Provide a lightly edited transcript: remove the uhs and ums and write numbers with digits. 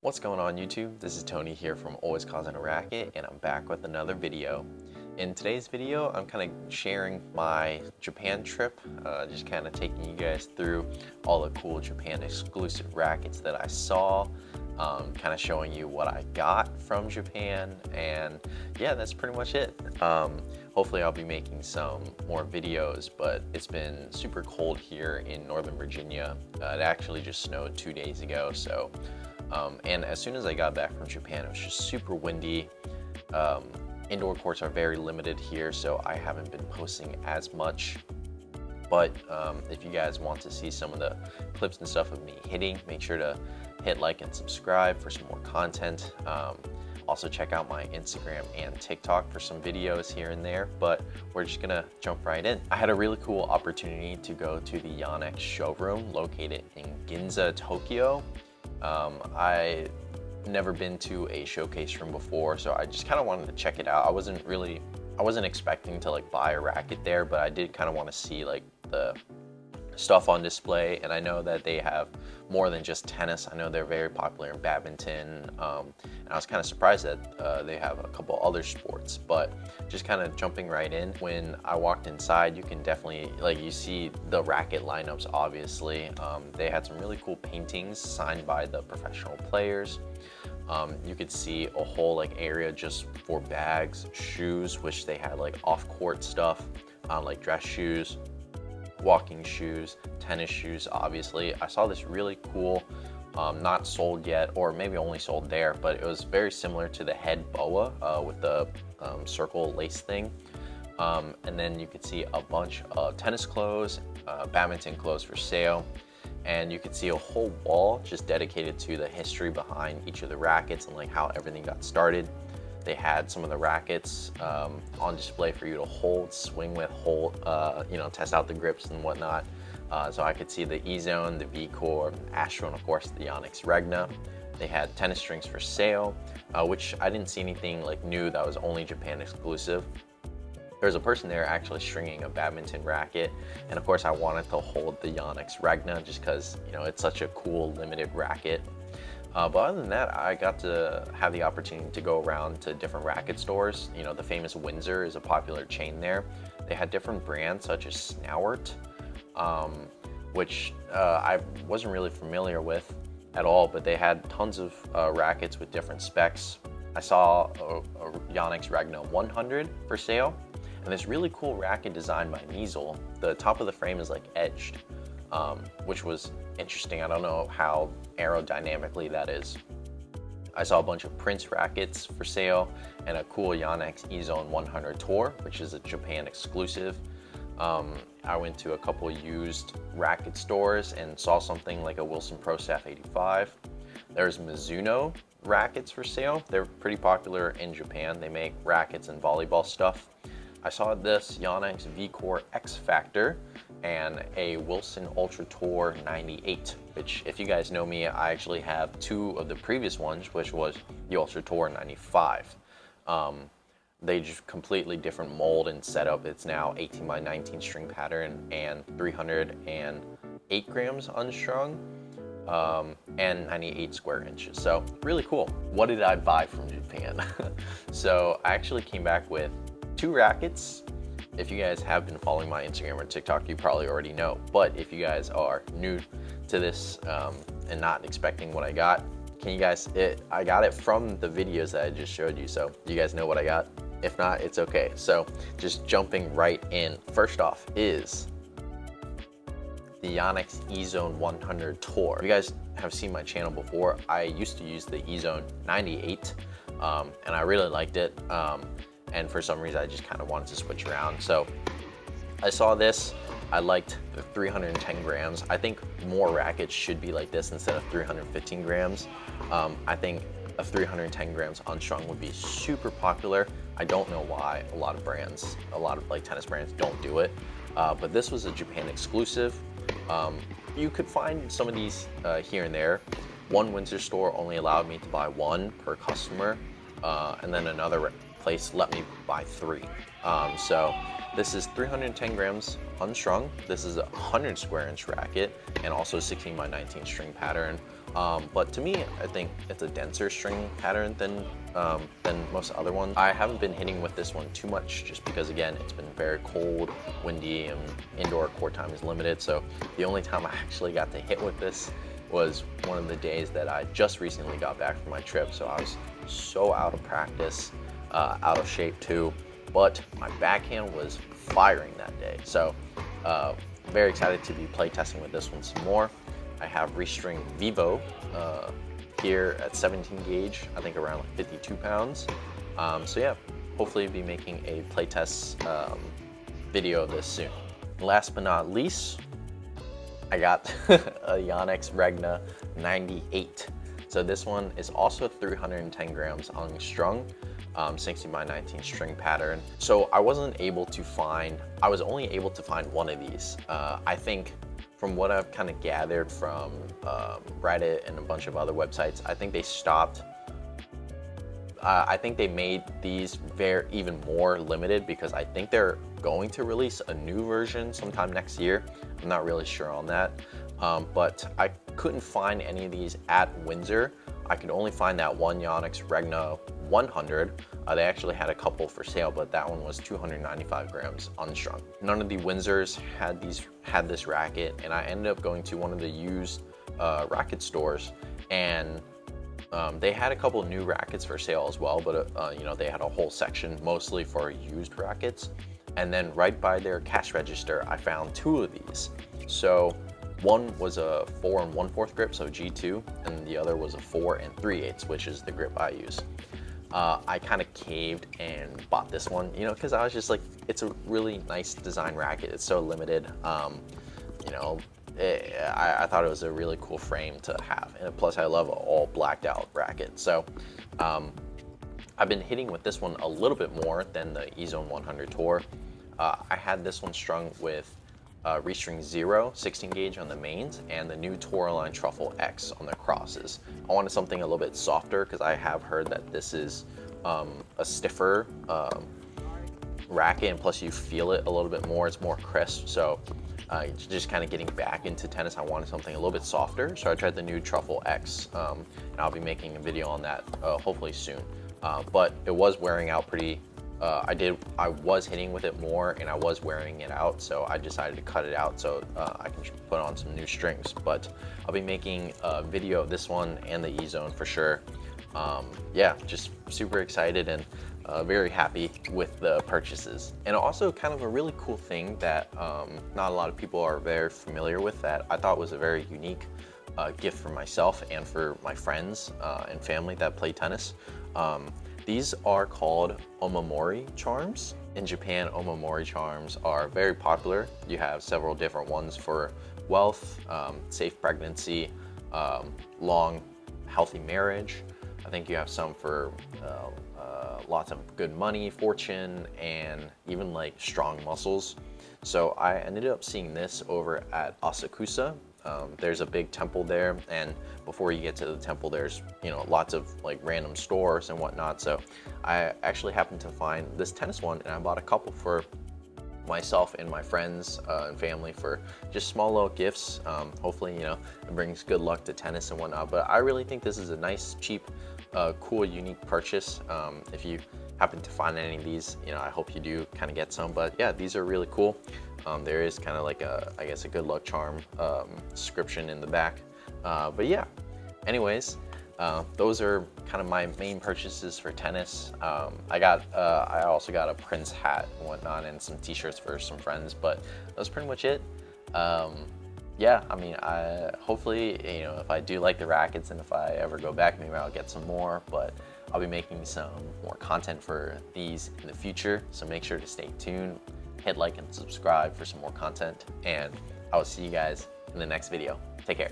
What's going on YouTube? This is Tony here from Always Causing a Racket, and I'm back with another video. In today's video, I'm kind of sharing my Japan trip, just kind of taking you guys through all the cool Japan exclusive rackets that I saw, kind of showing you what I got from Japan, and yeah, that's pretty much it. Hopefully I'll be making some more videos, but it's been super cold here in Northern Virginia. It actually just snowed 2 days ago, so and as soon as I got back from Japan, it was just super windy. Indoor courts are very limited here, so I haven't been posting as much. But if you guys want to see some of the clips and stuff of me hitting, make sure to hit like and subscribe for some more content. Also check out my Instagram and TikTok for some videos here and there, but we're just gonna jump right in. I had a really cool opportunity to go to the Yonex showroom located in Ginza, Tokyo. I never been to a showcase room before, so I just kind of wanted to check it out. I wasn't expecting to like buy a racket there, but I did kind of want to see like the stuff on display, and I know that they have more than just tennis. I know they're very popular in badminton, and I was kind of surprised that they have a couple other sports. But just kind of jumping right in, when I walked inside, you can definitely, like, you see the racket lineups, obviously. They had some really cool paintings signed by the professional players. You could see a whole like area just for bags, shoes, which they had like off-court stuff, like dress shoes, walking shoes, tennis shoes, obviously. I saw this really cool, not sold yet, or maybe only sold there, but it was very similar to the head boa with the circle lace thing. And then you could see a bunch of tennis clothes, badminton clothes for sale, and you could see a whole wall just dedicated to the history behind each of the rackets and like how everything got started. They had some of the rackets on display for you to hold, swing with, test out the grips and whatnot. So I could see the Ezone, the V-Core, Astro, and of course the Yonex Regna. They had tennis strings for sale, which I didn't see anything like new that was only Japan exclusive. There's a person there actually stringing a badminton racket, and of course I wanted to hold the Yonex Regna just because, you know, it's such a cool limited racket. But other than that, I got to have the opportunity to go around to different racket stores. You know, the famous Windsor is a popular chain there. They had different brands such as Snowart, which I wasn't really familiar with at all, but they had tons of rackets with different specs. I saw a Yonex Regna 100 for sale, and this really cool racket designed by Niesel. The top of the frame is like edged, which was interesting. I don't know how aerodynamically that is. I saw a bunch of Prince rackets for sale and a cool Yonex Ezone 100 Tour, which is a Japan exclusive. I went to a couple used racket stores and saw something like a Wilson Pro Staff 85. There's Mizuno rackets for sale. They're pretty popular in Japan. They make rackets and volleyball stuff. I saw this Yonex V-Core X Factor and a Wilson Ultra Tour 98, which, if you guys know me, I actually have two of the previous ones, which was the Ultra Tour 95. They just completely different mold and setup. It's now 18 by 19 string pattern and 308 grams unstrung, and 98 square inches. So really cool. What did I buy from Japan? So I actually came back with 2 rackets. If you guys have been following my Instagram or TikTok, you probably already know. But if you guys are new to this and not expecting what I got, I got it from the videos that I just showed you. So do you guys know what I got? If not, it's okay. So just jumping right in. First off is the Yonex Ezone 100 Tour. If you guys have seen my channel before, I used to use the Ezone 98, and I really liked it. And for some reason I just kind of wanted to switch around. So I saw this, I liked the 310 grams. I think more rackets should be like this instead of 315 grams. I think a 310 grams unstrung would be super popular. I don't know why a lot of like tennis brands don't do it, but this was a Japan exclusive. You could find some of these here and there. One Windsor store only allowed me to buy 1 per customer, and then another place let me buy 3. So This is 310 grams unstrung. This is a 100 square inch racket and also 16 by 19 string pattern. But to me, I think it's a denser string pattern than most other ones. I haven't been hitting with this one too much just because, again, it's been very cold, windy, and indoor court time is limited. So the only time I actually got to hit with this was one of the days that I just recently got back from my trip. So I was so out of practice, out of shape too, but my backhand was firing that day. So very excited to be play testing with this one some more. I have Restring Vivo here at 17 gauge, I think around like 52 pounds. So yeah, hopefully be making a playtest video of this soon. Last but not least, I got a Yonex Regna 98. So this one is also 310 grams unstrung, 16 by 19 string pattern. So I was only able to find one of these. I think from what I've kind of gathered from Reddit and a bunch of other websites, I think they stopped. I think they made these even more limited because I think they're going to release a new version sometime next year. I'm not really sure on that, but I couldn't find any of these at Windsor. I could only find that one Yonex Regna 100. They actually had a couple for sale, but that one was 295 grams unstrung. None of the Windsors had this racket, and I ended up going to one of the used racket stores, and they had a couple new rackets for sale as well, but you know, they had a whole section mostly for used rackets. And then right by their cash register, I found two of these. So one was a 4 1/4 grip, so G2, and the other was a 4 3/8, which is the grip I use. I kind of caved and bought this one, you know, because I was just like, it's a really nice design racket. It's so limited. You know, I thought it was a really cool frame to have, and plus I love an all blacked out racket. So I've been hitting with this one a little bit more than the Ezone 100 Tour. I had this one strung with Restring 0 16 gauge on the mains and the new Tour Line Truffle X on the crosses. I wanted something a little bit softer because I have heard that this is a stiffer racket, and plus you feel it a little bit more. It's more crisp. So just kind of getting back into tennis, I wanted something a little bit softer. So I tried the new Truffle X, and I'll be making a video on that hopefully soon. But it was wearing out pretty. I was hitting with it more and I was wearing it out, so I decided to cut it out so I can put on some new strings. But I'll be making a video of this one and the Ezone for sure. Yeah, just super excited and very happy with the purchases. And also kind of a really cool thing that not a lot of people are very familiar with, that I thought was a very unique gift for myself and for my friends and family that play tennis. These are called omamori charms. In Japan, omamori charms are very popular. You have several different ones for wealth, safe pregnancy, long, healthy marriage. I think you have some for lots of good money, fortune, and even like strong muscles. So I ended up seeing this over at Asakusa. There's a big temple there, and before you get to the temple, there's, you know, lots of like random stores and whatnot. So I actually happened to find this tennis one, and I bought a couple for myself and my friends and family for just small little gifts. Hopefully, you know, it brings good luck to tennis and whatnot. But I really think this is a nice, cheap, cool, unique purchase. If you happen to find any of these, you know, I hope you do kind of get some. But yeah, these are really cool. There is kind of like I guess a good luck charm description in the back. But yeah, anyways, those are kind of my main purchases for tennis. I also got a Prince hat and whatnot, and some t-shirts for some friends, but that's pretty much it. Yeah, I mean, hopefully, you know, if I do like the rackets and if I ever go back, maybe I'll get some more, but I'll be making some more content for these in the future. So make sure to stay tuned, hit like and subscribe for some more content, and I will see you guys in the next video. Take care.